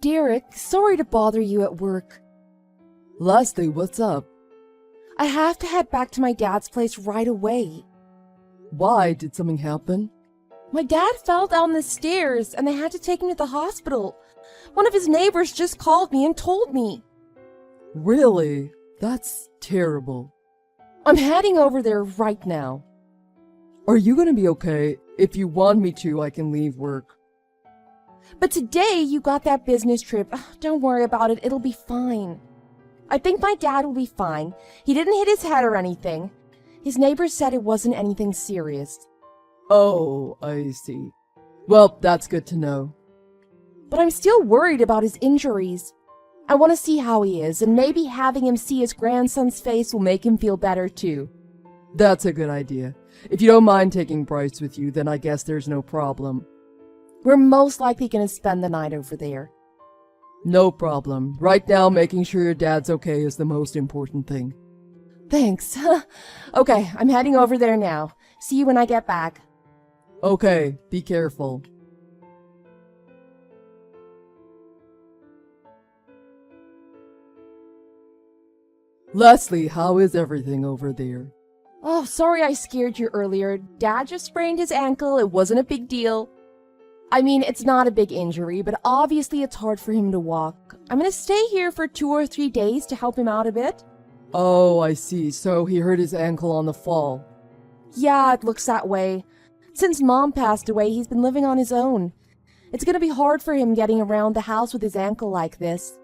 Derek, sorry to bother you at work. Leslie, what's up? I have to head back to my dad's place right away. Why? Did something happen? My dad fell down the stairs and they had to take him to the hospital. One of his neighbors just called me and told me. Really? That's terrible. I'm heading over there right now. Are you gonna be okay? If you want me to, I can leave work. But today you got that business trip. Ugh, don't worry about it, it'll be fine. I think my dad will be fine. He didn't hit his head or anything. His neighbors said it wasn't anything serious. Oh, I see. Well, that's good to know. But I'm still worried about his injuries. I want to see how he is, and maybe having him see his grandson's face will make him feel better too. That's a good idea. If you don't mind taking Bryce with you, then I guess there's no problem. We're most likely going to spend the night over there. No problem. Right now, making sure your dad's okay is the most important thing. Thanks. Okay, I'm heading over there now. See you when I get back. Okay, be careful. Leslie, how is everything over there? Oh, sorry I scared you earlier. Dad just sprained his ankle. It wasn't a big deal. I mean, it's not a big injury, but obviously it's hard for him to walk. I'm gonna stay here for 2 or 3 days to help him out a bit. Oh, I see. So he hurt his ankle on the fall. Yeah, it looks that way. Since Mom passed away, he's been living on his own. It's gonna be hard for him getting around the house with his ankle like this.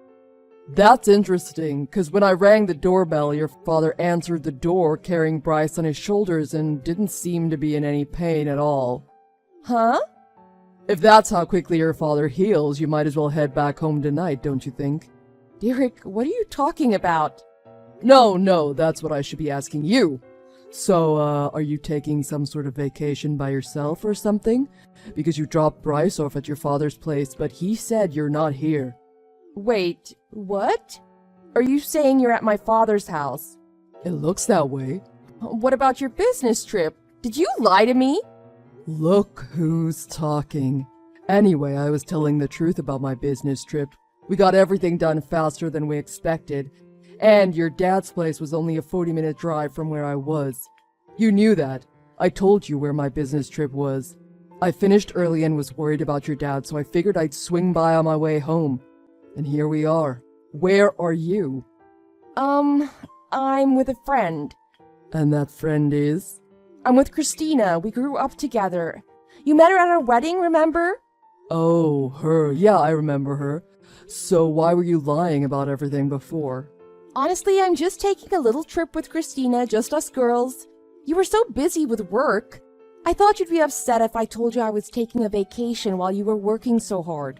That's interesting, because when I rang the doorbell, your father answered the door carrying Bryce on his shoulders and didn't seem to be in any pain at all. Huh? If that's how quickly your father heals, you might as well head back home tonight, don't you think? Derek, what are you talking about? No, that's what I should be asking you. So, are you taking some sort of vacation by yourself or something? Because you dropped Bryce off at your father's place, but he said you're not here. Wait, what? Are you saying you're at my father's house? It looks that way. What about your business trip? Did you lie to me? Look who's talking. Anyway, I was telling the truth about my business trip. We got everything done faster than we expected, and your dad's place was only a 40-minute drive from where I was. You knew that. I told you where my business trip was. I finished early and was worried about your dad, so I figured I'd swing by on my way home. And here we are. Where are you? I'm with a friend. And that friend is? I'm with Christina. We grew up together. You met her at our wedding, remember? Oh, her. Yeah, I remember her. So why were you lying about everything before? Honestly, I'm just taking a little trip with Christina, just us girls. You were so busy with work. I thought you'd be upset if I told you I was taking a vacation while you were working so hard.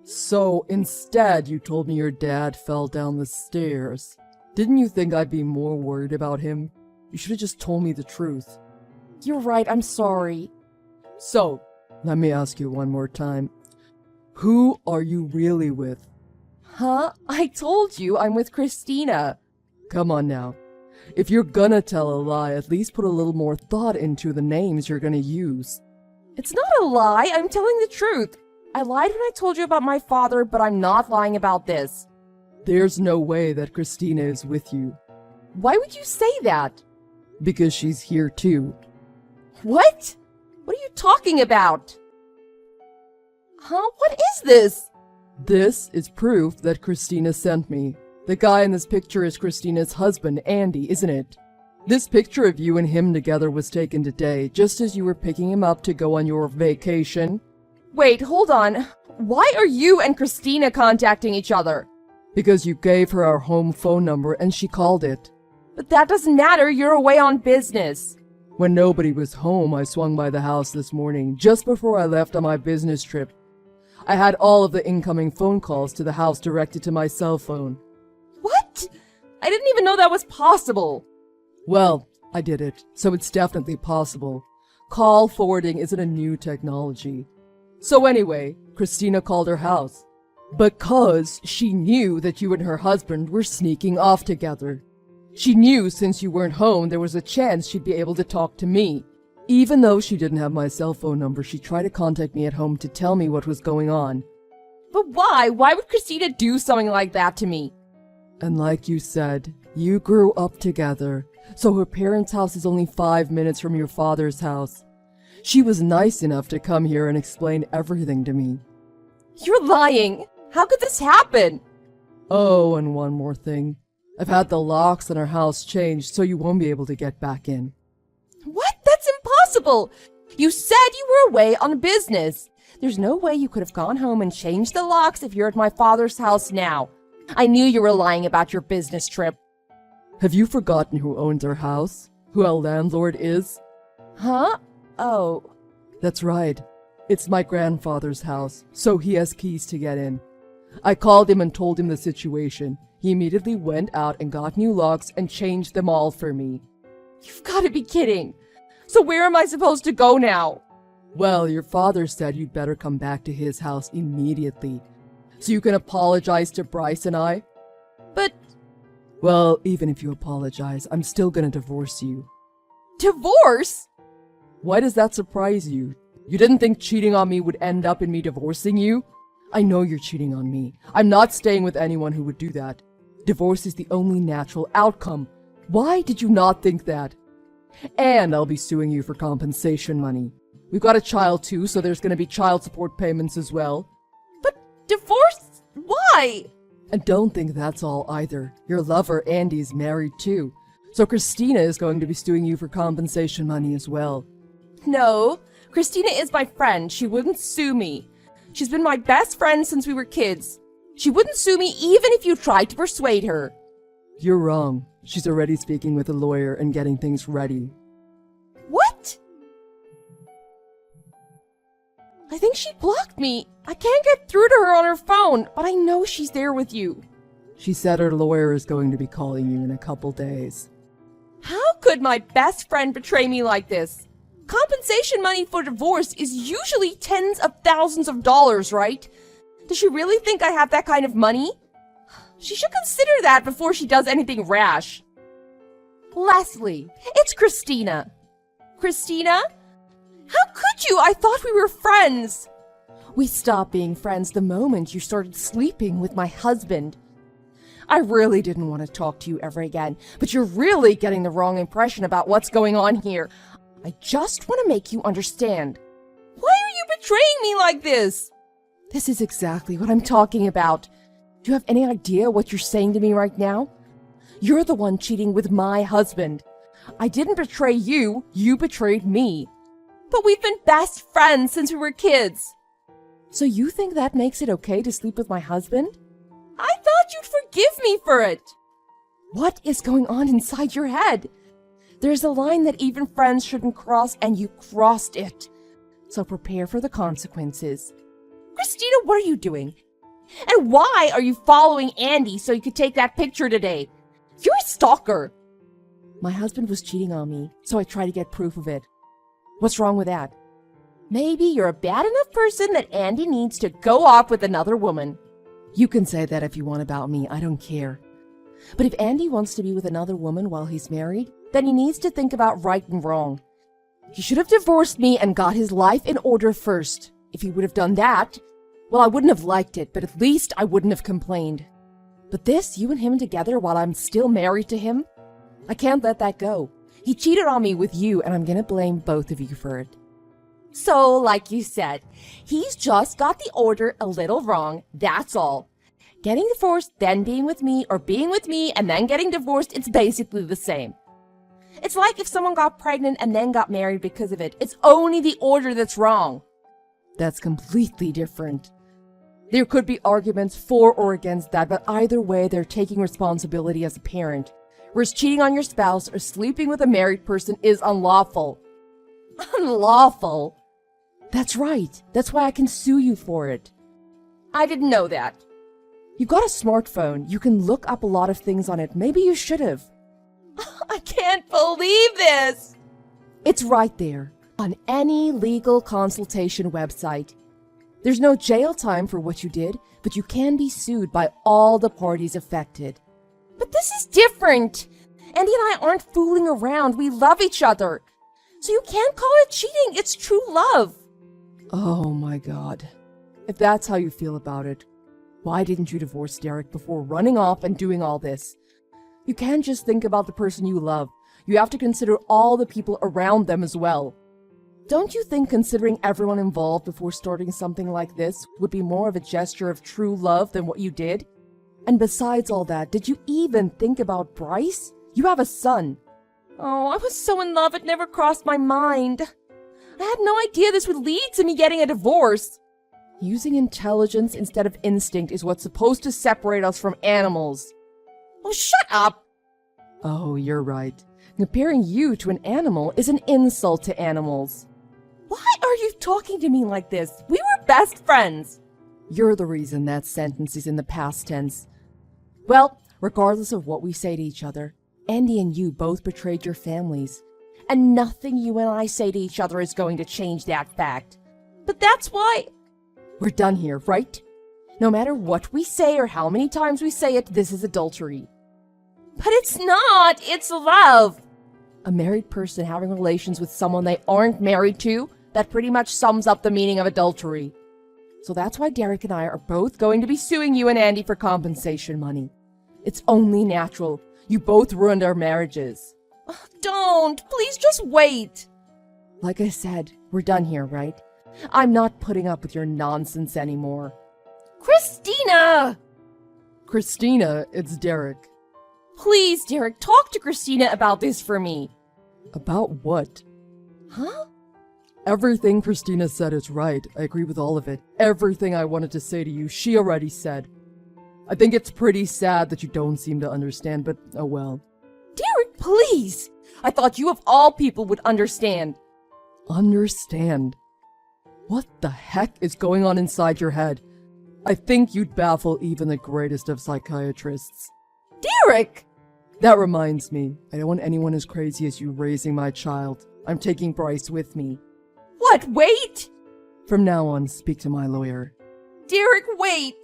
So instead, you told me your dad fell down the stairs. Didn't you think I'd be more worried about him? You should have just told me the truth. You're right, I'm sorry. So, let me ask you one more time. Who are you really with? Huh? I told you I'm with Christina. Come on now. If you're gonna tell a lie, at least put a little more thought into the names you're gonna use. It's not a lie, I'm telling the truth. I lied when I told you about my father, but I'm not lying about this. There's no way that Christina is with you. Why would you say that? Because she's here too. What? What are you talking about? Huh? What is this? This is proof that Christina sent me. The guy in this picture is Christina's husband, Andy, isn't it? This picture of you and him together was taken today, just as you were picking him up to go on your vacation. Wait, hold on. Why are you and Christina contacting each other? Because you gave her our home phone number and she called it. But that doesn't matter, you're away on business. When nobody was home, I swung by the house this morning, just before I left on my business trip. I had all of the incoming phone calls to the house directed to my cell phone. What? I didn't even know that was possible. Well, I did it, so it's definitely possible. Call forwarding isn't a new technology. So anyway, Christina called her house. Because she knew that you and her husband were sneaking off together. She knew since you weren't home there was a chance she'd be able to talk to me. Even though she didn't have my cell phone number, she tried to contact me at home to tell me what was going on. But why? Why would Christina do something like that to me? And like you said, you grew up together, so her parents' house is only 5 minutes from your father's house. She was nice enough to come here and explain everything to me. You're lying. How could this happen? Oh, and one more thing. I've had the locks on our house changed, so you won't be able to get back in. What? That's impossible. You said you were away on business. There's no way you could have gone home and changed the locks if you're at my father's house now. I knew you were lying about your business trip. Have you forgotten who owns our house? Who our landlord is? Huh? Oh. That's right. It's my grandfather's house, so he has keys to get in. I called him and told him the situation. He immediately went out and got new locks and changed them all for me. You've got to be kidding. So where am I supposed to go now? Well, your father said you'd better come back to his house immediately, so you can apologize to Bryce and I. But... Well, even if you apologize, I'm still gonna divorce you. Divorce? Why does that surprise you? You didn't think cheating on me would end up in me divorcing you? I know you're cheating on me. I'm not staying with anyone who would do that. Divorce is the only natural outcome. Why did you not think that? And I'll be suing you for compensation money. We've got a child too, so there's gonna be child support payments as well. But divorce? Why? And don't think that's all either. Your lover, Andy's married too. So Christina is going to be suing you for compensation money as well. No, Christina is my friend. She wouldn't sue me. She's been my best friend since we were kids. She wouldn't sue me even if you tried to persuade her. You're wrong. She's already speaking with a lawyer and getting things ready. What? I think she blocked me. I can't get through to her on her phone, but I know she's there with you. She said her lawyer is going to be calling you in a couple days. How could my best friend betray me like this? Compensation money for divorce is usually tens of thousands of dollars, right? Does she really think I have that kind of money? She should consider that before she does anything rash. Leslie, it's Christina. Christina? How could you? I thought we were friends. We stopped being friends the moment you started sleeping with my husband. I really didn't want to talk to you ever again, but you're really getting the wrong impression about what's going on here. I just want to make you understand. Why are you betraying me like this? This is exactly what I'm talking about. Do you have any idea what you're saying to me right now? You're the one cheating with my husband. I didn't betray you, you betrayed me. But we've been best friends since we were kids. So you think that makes it okay to sleep with my husband? I thought you'd forgive me for it. What is going on inside your head? There's a line that even friends shouldn't cross, and you crossed it. So prepare for the consequences. Christina, what are you doing? And why are you following Andy so you could take that picture today? You're a stalker. My husband was cheating on me, so I tried to get proof of it. What's wrong with that? Maybe you're a bad enough person that Andy needs to go off with another woman. You can say that if you want about me, I don't care. But if Andy wants to be with another woman while he's married, then he needs to think about right and wrong. He should have divorced me and got his life in order first. If he would have done that, well, I wouldn't have liked it, but at least I wouldn't have complained. But this, you and him together while I'm still married to him, I can't let that go. He cheated on me with you, and I'm gonna blame both of you for it. So, like you said, he's just got the order a little wrong, that's all. Getting divorced, then being with me, or being with me and then getting divorced, it's basically the same. It's like if someone got pregnant and then got married because of it. It's only the order that's wrong. That's completely different. There could be arguments for or against that, but either way, they're taking responsibility as a parent. Whereas cheating on your spouse or sleeping with a married person is unlawful. Unlawful? That's right. That's why I can sue you for it. I didn't know that. You've got a smartphone. You can look up a lot of things on it. Maybe you should have. I can't believe this! It's right there, on any legal consultation website. There's no jail time for what you did, but you can be sued by all the parties affected. But this is different! Andy and I aren't fooling around. We love each other. So you can't call it cheating. It's true love. Oh my God. If that's how you feel about it, Why didn't you divorce Derek before running off and doing all this? You can't just think about the person you love. You have to consider all the people around them as well. Don't you think considering everyone involved before starting something like this would be more of a gesture of true love than what you did? And besides all that, did you even think about Bryce? You have a son. Oh, I was so in love it never crossed my mind. I had no idea this would lead to me getting a divorce. Using intelligence instead of instinct is what's supposed to separate us from animals. Oh, shut up! Oh, you're right. Comparing you to an animal is an insult to animals. Why are you talking to me like this? We were best friends. You're the reason that sentence is in the past tense. Well, regardless of what we say to each other, Andy and you both betrayed your families. And nothing you and I say to each other is going to change that fact. But that's why... We're done here, right? No matter what we say or how many times we say it, this is adultery. But it's not! It's love! A married person having relations with someone they aren't married to, that pretty much sums up the meaning of adultery. So that's why Derek and I are both going to be suing you and Andy for compensation money. It's only natural. You both ruined our marriages. Don't! Please just wait! Like I said, we're done here, right? I'm not putting up with your nonsense anymore. Christina! Christina, it's Derek. Please, Derek, talk to Christina about this for me. About what? Huh? Everything Christina said is right. I agree with all of it. Everything I wanted to say to you, she already said. I think it's pretty sad that you don't seem to understand, but oh well. Derek, please! I thought you of all people would understand. Understand? What the heck is going on inside your head? I think you'd baffle even the greatest of psychiatrists. Derek! That reminds me, I don't want anyone as crazy as you raising my child. I'm taking Bryce with me. What, wait? From now on, speak to my lawyer. Derek, wait!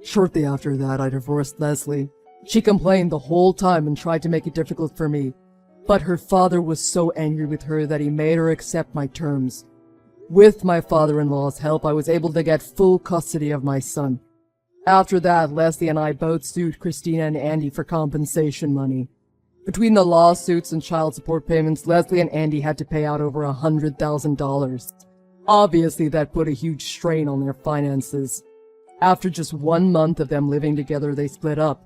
Shortly after that, I divorced Leslie. She complained the whole time and tried to make it difficult for me. But her father was so angry with her that he made her accept my terms. With my father-in-law's help, I was able to get full custody of my son. After that, Leslie and I both sued Christina and Andy for compensation money. Between the lawsuits and child support payments, Leslie and Andy had to pay out over $100,000. Obviously, that put a huge strain on their finances. After just 1 month of them living together, they split up.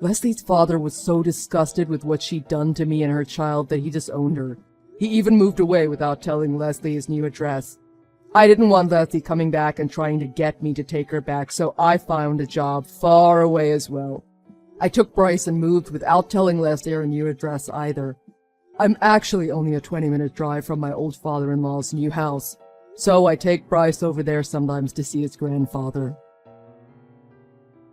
Leslie's father was so disgusted with what she'd done to me and her child that he disowned her. He even moved away without telling Leslie his new address. I didn't want Leslie coming back and trying to get me to take her back, so I found a job far away as well. I took Bryce and moved without telling Leslie her new address either. I'm actually only a 20-minute drive from my old father-in-law's new house, so I take Bryce over there sometimes to see his grandfather.